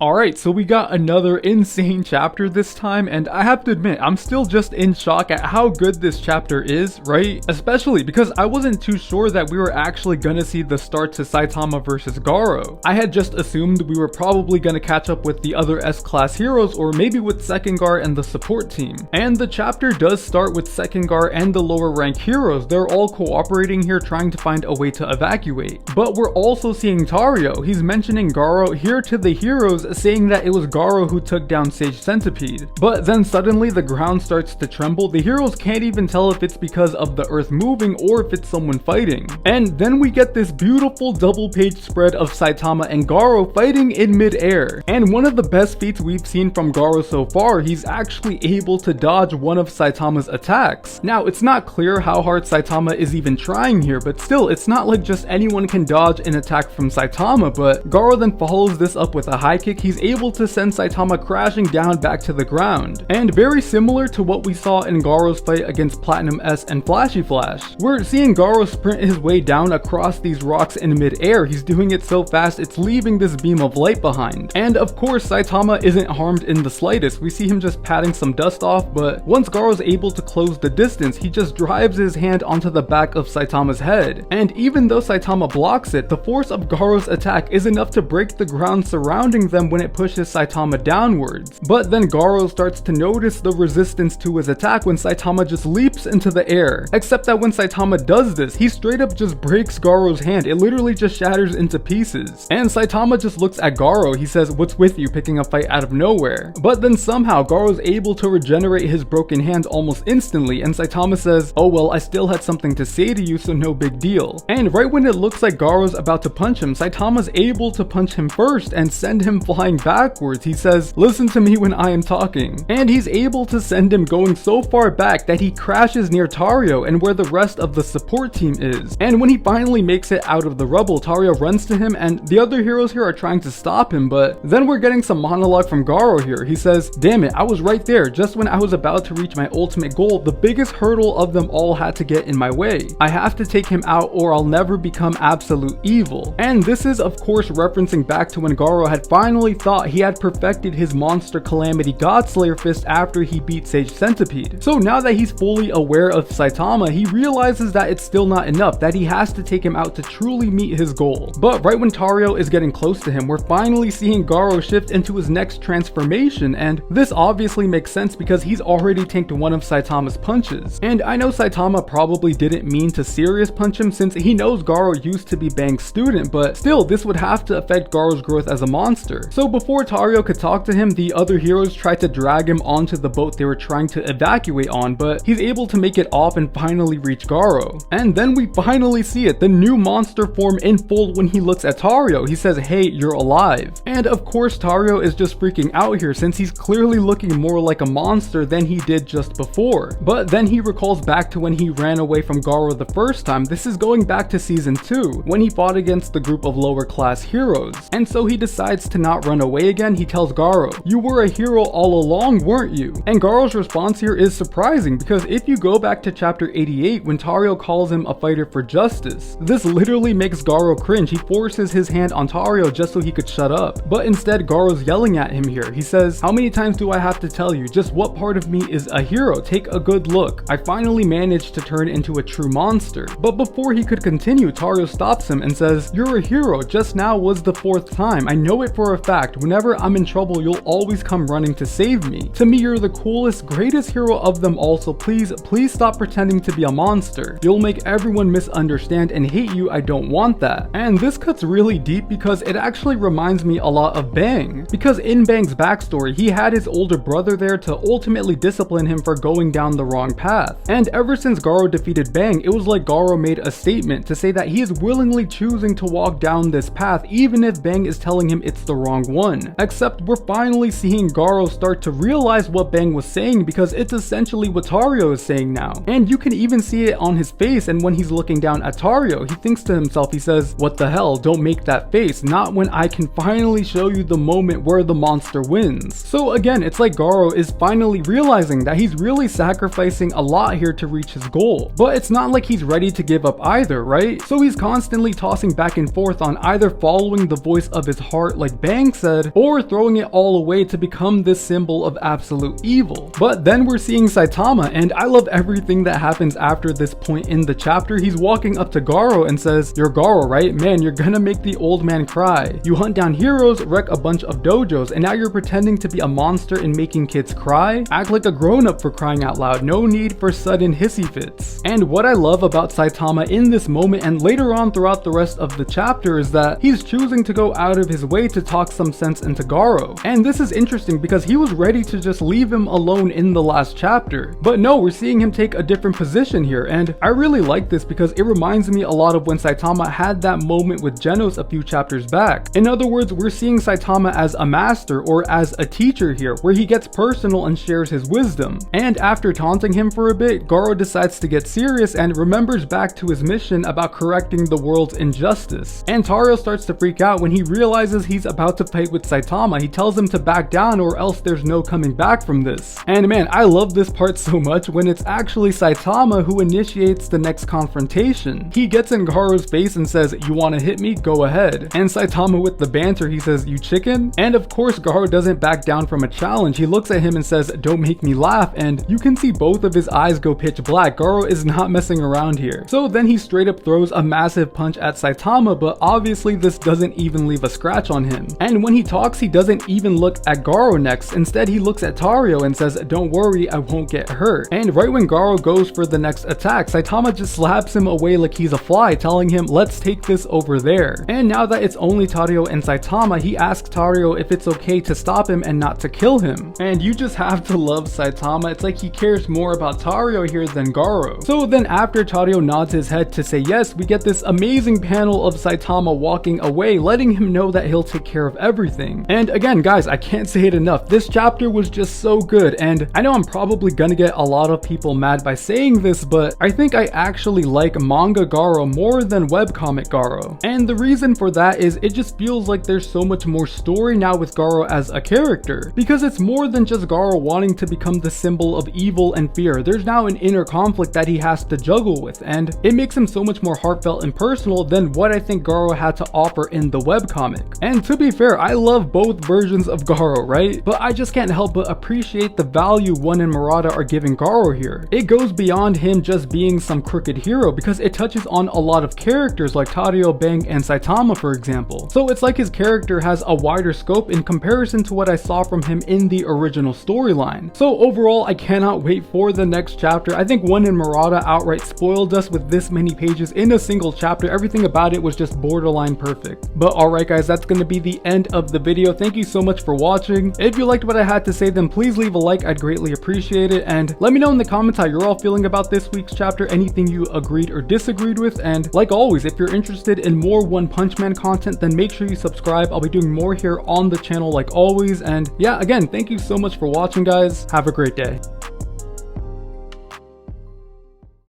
Alright, so we got another insane chapter this time, and I have to admit, I'm still just in shock at how good this chapter is, right? Especially because I wasn't too sure that we were actually gonna see the start to Saitama versus Garou. I had just assumed we were probably gonna catch up with the other S-class heroes, or maybe with Sekkengar and the support team. And the chapter does start with Sekkengar and the lower rank heroes. They're all cooperating here, trying to find a way to evacuate. But we're also seeing Tario. He's mentioning Garou here to the heroes, saying that it was Garou who took down Sage Centipede. But then suddenly the ground starts to tremble. The heroes can't even tell if it's because of the earth moving or if it's someone fighting. And then we get this beautiful double page spread of Saitama and Garou fighting in mid-air. And one of the best feats we've seen from Garou so far, he's actually able to dodge one of Saitama's attacks. Now, it's not clear how hard Saitama is even trying here, but still, it's not like just anyone can dodge an attack from Saitama. But Garou then follows this up with a high kick. He's able to send Saitama crashing down back to the ground. And very similar to what we saw in Garou's fight against Platinum S and Flashy Flash, we're seeing Garou sprint his way down across these rocks in mid-air. He's doing it so fast it's leaving this beam of light behind. And of course Saitama isn't harmed in the slightest. We see him just patting some dust off, but once Garou's able to close the distance, he just drives his hand onto the back of Saitama's head. And even though Saitama blocks it, the force of Garou's attack is enough to break the ground surrounding them when it pushes Saitama downwards. But then Garou starts to notice the resistance to his attack when Saitama just leaps into the air. Except that when Saitama does this, he straight up just breaks Garou's hand. It literally just shatters into pieces. And Saitama just looks at Garou. He says, "What's with you?" picking a fight out of nowhere. But then somehow Garou's able to regenerate his broken hand almost instantly, and Saitama says, "Oh well, I still had something to say to you, so no big deal." And right when it looks like Garou's about to punch him, Saitama's able to punch him first and send him flying backwards. He says, "Listen to me when I am talking." And he's able to send him going so far back that he crashes near Tario and where the rest of the support team is. And when he finally makes it out of the rubble, Tario runs to him and the other heroes here are trying to stop him, but then we're getting some monologue from Garou here. He says, "Damn it, I was right there. Just when I was about to reach my ultimate goal, the biggest hurdle of them all had to get in my way. I have to take him out or I'll never become absolute evil." And this is of course referencing back to when Garou had finally thought he had perfected his monster calamity Godslayer fist after he beat Sage Centipede. So now that he's fully aware of Saitama, he realizes that it's still not enough, that he has to take him out to truly meet his goal. But right when Tario is getting close to him, we're finally seeing Garou shift into his next transformation, and this obviously makes sense because he's already tanked one of Saitama's punches. And I know Saitama probably didn't mean to serious punch him since he knows Garou used to be Bang's student, but still this would have to affect Garou's growth as a monster. So before Tario could talk to him, the other heroes tried to drag him onto the boat they were trying to evacuate on, but he's able to make it off and finally reach Garou. And then we finally see it, the new monster form in full when he looks at Tario. He says, "Hey, you're alive." And of course Tario is just freaking out here since he's clearly looking more like a monster than he did just before. But then he recalls back to when he ran away from Garou the first time. This is going back to season 2 when he fought against the group of lower class heroes. And so he decides to not run away again. He tells Garou, "You were a hero all along, weren't you?" And Garou's response here is surprising because if you go back to chapter 88 when Tario calls him a fighter for justice, this literally makes Garou cringe. He forces his hand on Tario just so he could shut up. But instead Garou's yelling at him here. He says, "How many times do I have to tell you just what part of me is a hero? Take a good look. I finally managed to turn into a true monster." But before he could continue, Tario stops him and says, "You're a hero. Just now was the 4th time. I know it for a fact. Whenever I'm in trouble, you'll always come running to save me. To me, you're the coolest, greatest hero of them all, so please stop pretending to be a monster. You'll make everyone misunderstand and hate you. I don't want that." And this cuts really deep because it actually reminds me a lot of Bang. Because in Bang's backstory, he had his older brother there to ultimately discipline him for going down the wrong path. And ever since Garou defeated Bang, it was like Garou made a statement to say that he is willingly choosing to walk down this path even if Bang is telling him it's the wrong one. Except we're finally seeing Garou start to realize what Bang was saying because it's essentially what Tario is saying now. And you can even see it on his face, and when he's looking down at Tario, he thinks to himself, he says, "What the hell, don't make that face, not when I can finally show you the moment where the monster wins." So again, it's like Garou is finally realizing that he's really sacrificing a lot here to reach his goal. But it's not like he's ready to give up either, right? So he's constantly tossing back and forth on either following the voice of his heart like Bang Bank said, or throwing it all away to become this symbol of absolute evil. But then we're seeing Saitama, and I love everything that happens after this point in the chapter. He's walking up to Garou and says, "You're Garou, right? Man, you're gonna make the old man cry. You hunt down heroes, wreck a bunch of dojos, and now you're pretending to be a monster and making kids cry? Act like a grown-up, for crying out loud. No need for sudden hissy fits." And what I love about Saitama in this moment and later on throughout the rest of the chapter is that he's choosing to go out of his way to talk some sense into Garou. And this is interesting because he was ready to just leave him alone in the last chapter. But no, we're seeing him take a different position here, and I really like this because it reminds me a lot of when Saitama had that moment with Genos a few chapters back. In other words, we're seeing Saitama as a master or as a teacher here, where he gets personal and shares his wisdom. And after taunting him for a bit, Garou decides to get serious and remembers back to his mission about correcting the world's injustice. And Taro starts to freak out when he realizes he's about to fight with Saitama. He tells him to back down or else there's no coming back from this. And man, I love this part so much when it's actually Saitama who initiates the next confrontation. He gets in Garou's face and says, "You wanna hit me? Go ahead." And Saitama with the banter, he says, "You chicken?" And of course Garou doesn't back down from a challenge. He looks at him and says, "Don't make me laugh," and you can see both of his eyes go pitch black. Garou is not messing around here. So then he straight up throws a massive punch at Saitama, but obviously this doesn't even leave a scratch on him. And when he talks, he doesn't even look at Garou next. Instead, he looks at Taro and says, "Don't worry, I won't get hurt." And right when Garou goes for the next attack, Saitama just slaps him away like he's a fly, telling him, "Let's take this over there." And now that it's only Taro and Saitama, he asks Taro if it's okay to stop him and not to kill him. And you just have to love Saitama. It's like he cares more about Taro here than Garou. So then after Taro nods his head to say yes, we get this amazing panel of Saitama walking away, letting him know that he'll take care of everything. And again, guys, I can't say it enough. This chapter was just so good, and I know I'm probably gonna get a lot of people mad by saying this, but I think I actually like manga Garou more than webcomic Garou. And the reason for that is it just feels like there's so much more story now with Garou as a character, because it's more than just Garou wanting to become the symbol of evil and fear. There's now an inner conflict that he has to juggle with, and it makes him so much more heartfelt and personal than what I think Garou had to offer in the webcomic. And to be fair, I love both versions of Garou, right? But I just can't help but appreciate the value One and Murata are giving Garou here. It goes beyond him just being some crooked hero because it touches on a lot of characters like Taro, Bang, and Saitama, for example. So it's like his character has a wider scope in comparison to what I saw from him in the original storyline. So overall, I cannot wait for the next chapter. I think One and Murata outright spoiled us with this many pages in a single chapter. Everything about it was just borderline perfect. But alright guys, that's going to be the end of the video. Thank you so much for watching. If you liked what I had to say, then please leave a like. I'd greatly appreciate it. And let me know in the comments how you're all feeling about this week's chapter, anything you agreed or disagreed with. And like always, if you're interested in more One Punch Man content, then make sure you subscribe. I'll be doing more here on the channel like always. And yeah, again, thank you so much for watching, guys. Have a great day.